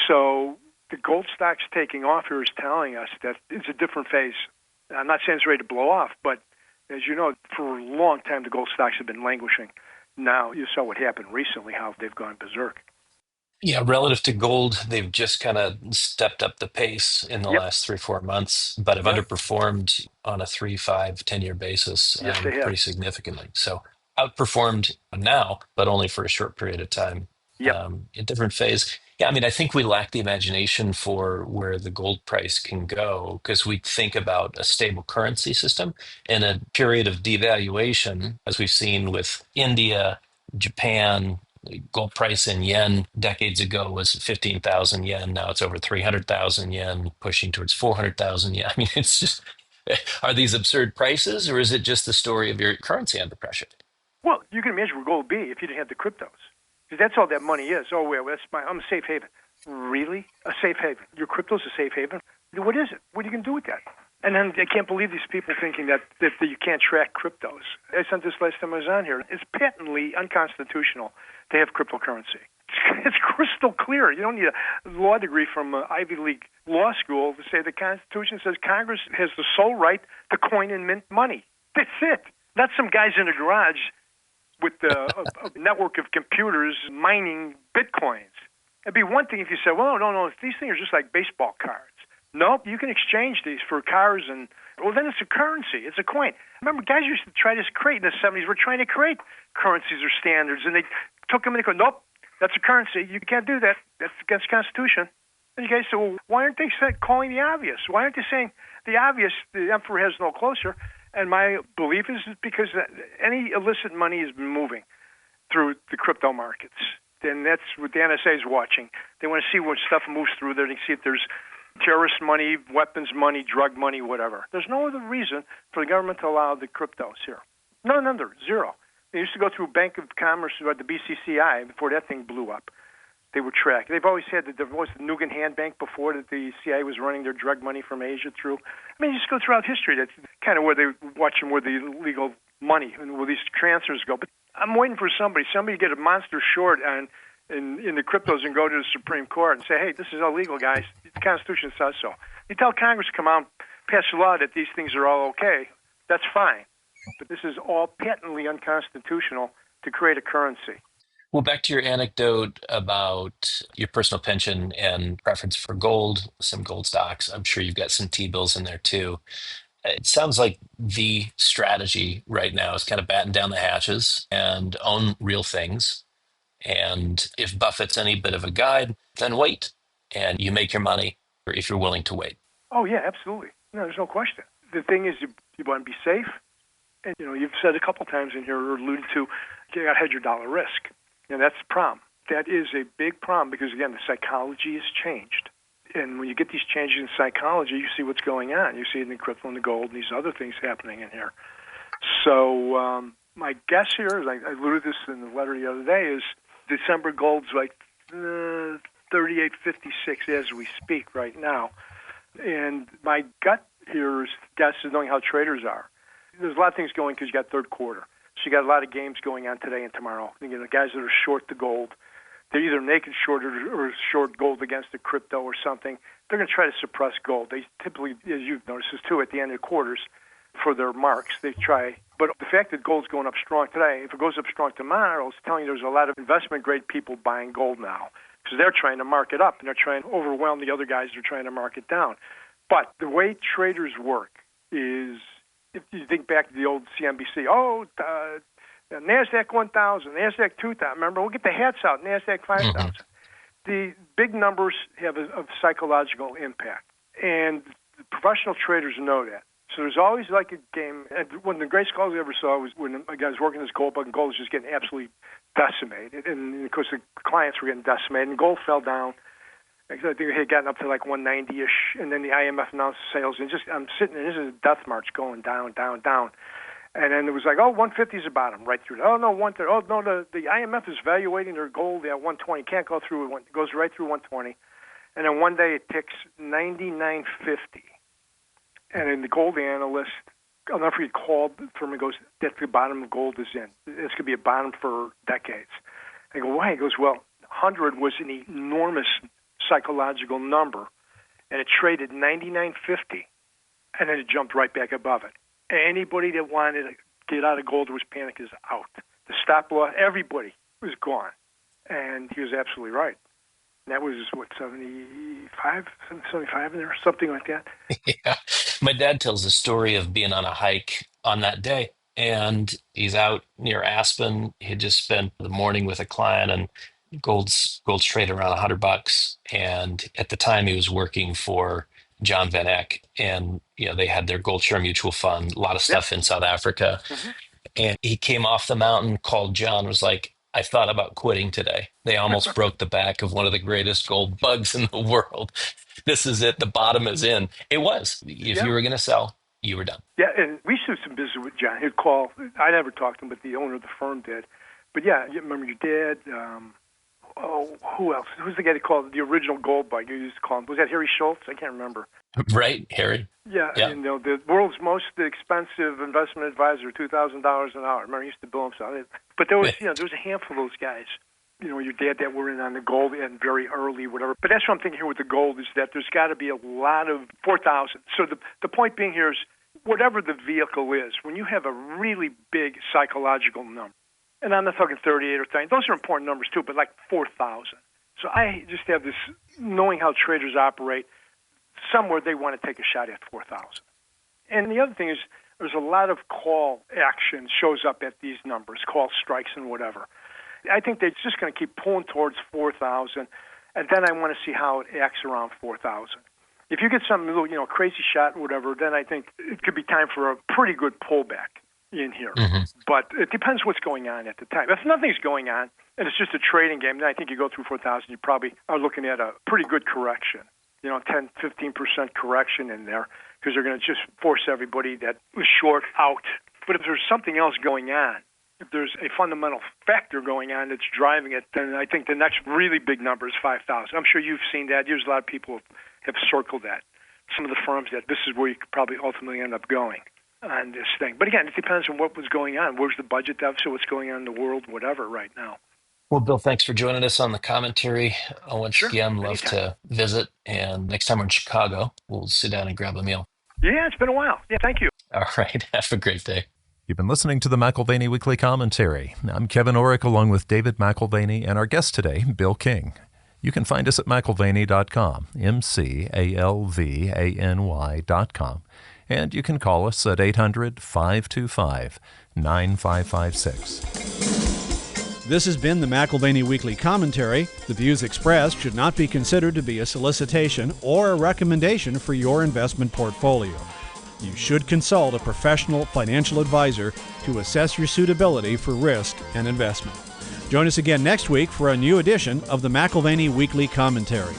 So the gold stocks taking off here is telling us that it's a different phase. I'm not saying it's ready to blow off, but as you know, for a long time the gold stocks have been languishing. Now you saw what happened recently, how they've gone berserk. Yeah, relative to gold, they've just kind of stepped up the pace in the Yep. last 3-4 months, but have Yep. underperformed on a 3, 5, 10-year basis Yes, they have. pretty significantly. So outperformed now, but only for a short period of time. Yep. In different phase. Yeah, I mean, I think we lack the imagination for where the gold price can go because we think about a stable currency system in a period of devaluation, as we've seen with India, Japan. The gold price in yen decades ago was 15,000 yen. Now it's over 300,000 yen, pushing towards 400,000 yen. I mean, it's just, are these absurd prices or is it just the story of your currency under pressure? Well, you can imagine where gold would be if you didn't have the cryptos. Because that's all that money is. Oh, well, I'm a safe haven. Really? A safe haven? Your crypto's a safe haven? What is it? What are you going to do with that? And then I can't believe these people thinking that you can't track cryptos. I said this last time I was on here. It's patently unconstitutional to have cryptocurrency. It's crystal clear. You don't need a law degree from Ivy League law school to say the Constitution says Congress has the sole right to coin and mint money. That's it. Not some guys in a garage with a network of computers mining bitcoins. It'd be one thing if you said, well, no, these things are just like baseball cards. Nope, you can exchange these for cars and, well, then it's a currency. It's a coin. Remember, guys used to try to create in the 70s. We're trying to create currencies or standards, and they took them and they go, nope, that's a currency. You can't do that. That's against the Constitution. And you guys say, well, why aren't they calling the obvious? Why aren't they saying the obvious, the emperor has no closer? And my belief is because any illicit money has been moving through the crypto markets. And that's what the NSA is watching. They want to see what stuff moves through there. They see if there's terrorist money, weapons money, drug money, whatever. There's no other reason for the government to allow the cryptos here. None under, zero. They used to go through Bank of Commerce, or the BCCI, before that thing blew up. They were tracked. They've always had the Nugan Hand Bank before that the CIA was running their drug money from Asia through. I mean, you just go throughout history. That's kind of where they watching where the illegal money and where these transfers go. But I'm waiting for somebody to get a monster short on in the cryptos and go to the Supreme Court and say, hey, this is illegal, guys. The Constitution says so. You tell Congress to come out and pass a law that these things are all okay. That's fine. But this is all patently unconstitutional to create a currency. Well, back to your anecdote about your personal pension and preference for gold, some gold stocks. I'm sure you've got some T-bills in there too. It sounds like the strategy right now is kind of batten down the hatches and own real things. And if Buffett's any bit of a guide, then wait. And you make your money if you're willing to wait. Oh, yeah, absolutely. No, there's no question. The thing is, you want to be safe. And, you've said a couple times in here, or alluded to, you got to hedge your dollar risk. And that's the problem. That is a big problem because, again, the psychology has changed. And when you get these changes in psychology, you see what's going on. You see it in the crypto and the gold and these other things happening in here. So my guess here, as I alluded this in the letter the other day, is December gold's like 38.56 as we speak right now. And my gut here is guess is knowing how traders are. There's a lot of things going because you got third quarter. So you got a lot of games going on today and tomorrow. You know, the guys that are short the gold, they're either naked short or short gold against the crypto or something. They're going to try to suppress gold. They typically, as you've noticed, too, at the end of quarters for their marks, they try. But the fact that gold's going up strong today, if it goes up strong tomorrow, it's telling you there's a lot of investment-grade people buying gold now because they're trying to mark it up and they're trying to overwhelm the other guys that are trying to mark it down. But the way traders work is, if you think back to the old CNBC, NASDAQ 1,000, NASDAQ 2,000. Remember, we'll get the hats out, NASDAQ 5,000. Mm-hmm. The big numbers have a psychological impact, and professional traders know that. So there's always like a game. And one of the greatest calls I ever saw was when a guy was working this gold bug, and gold was just getting absolutely decimated. And, of course, the clients were getting decimated, and gold fell down. I think it had gotten up to like 190-ish, and then the IMF announced sales. And I'm sitting there, this is a death march going down, down, down. And then it was like, 150 is the bottom, right through. Oh, no, 130. Oh, no, the IMF is valuating their gold at 120. Can't go through it. It goes right through 120. And then one day it ticks 99.50. And then the gold analyst, I'll never forget, called from and goes, that's the bottom of gold is in. This could be a bottom for decades. I go, why? He goes, well, 100 was an enormous psychological number, and it traded 99.50, and then it jumped right back above it. Anybody that wanted to get out of gold or was panicked is out. The stop loss, everybody was gone. And he was absolutely right. And that was, 75 in there, something like that? Yeah. My dad tells the story of being on a hike on that day. And he's out near Aspen. He had just spent the morning with a client, and gold's traded around $100. And at the time, he was working for John Van Eck, and they had their Gold Share Mutual Fund, a lot of stuff in South Africa. Mm-hmm. And he came off the mountain, called John, was like, I thought about quitting today. They almost broke the back of one of the greatest gold bugs in the world. This is it. The bottom is in. It was. If you were going to sell, you were done. Yeah, and we used to do some business with John. He'd call. I never talked to him, but the owner of the firm did. But yeah, you remember your dad. Who else? Who's the guy that called the original gold bug? You used to call him. Was that Harry Schultz? I can't remember. Right, Harry. Yeah. The world's most expensive investment advisor, $2,000 an hour. Remember, he used to bill himself. But there was, there was a handful of those guys. Your dad that were in on the gold and very early, whatever. But that's what I'm thinking here with the gold is that there's got to be a lot of 4,000. So the point being here is whatever the vehicle is, when you have a really big psychological number, and I'm not talking 38 or 30, those are important numbers too, but like 4,000. So I just have this knowing how traders operate, somewhere they want to take a shot at 4,000. And the other thing is there's a lot of call action shows up at these numbers, call strikes and whatever. I think they're just going to keep pulling towards 4,000, and then I want to see how it acts around 4,000. If you get some little, crazy shot or whatever, then I think it could be time for a pretty good pullback in here. Mm-hmm. But it depends what's going on at the time. If nothing's going on and it's just a trading game, then I think you go through 4,000, you probably are looking at a pretty good correction, 10, 15% correction in there, because they're going to just force everybody that was short out. But if there's something else going on, if there's a fundamental factor going on that's driving it, then I think the next really big number is 5,000. I'm sure you've seen that. There's a lot of people have circled that. Some of the firms that this is where you could probably ultimately end up going on this thing. But again, it depends on what was going on. Where's the budget deficit? What's going on in the world? Whatever right now. Well, Bill, thanks for joining us on the commentary. Once again, love to visit. And next time we're in Chicago, we'll sit down and grab a meal. Yeah, it's been a while. Yeah, thank you. All right. Have a great day. You've been listening to the McAlvany Weekly Commentary. I'm Kevin Orrick along with David McAlvany and our guest today, Bill King. You can find us at McAlvany.com, McAlvany.com. And you can call us at 800-525-9556. This has been the McAlvany Weekly Commentary. The views expressed should not be considered to be a solicitation or a recommendation for your investment portfolio. You should consult a professional financial advisor to assess your suitability for risk and investment. Join us again next week for a new edition of the McAlvany Weekly Commentary.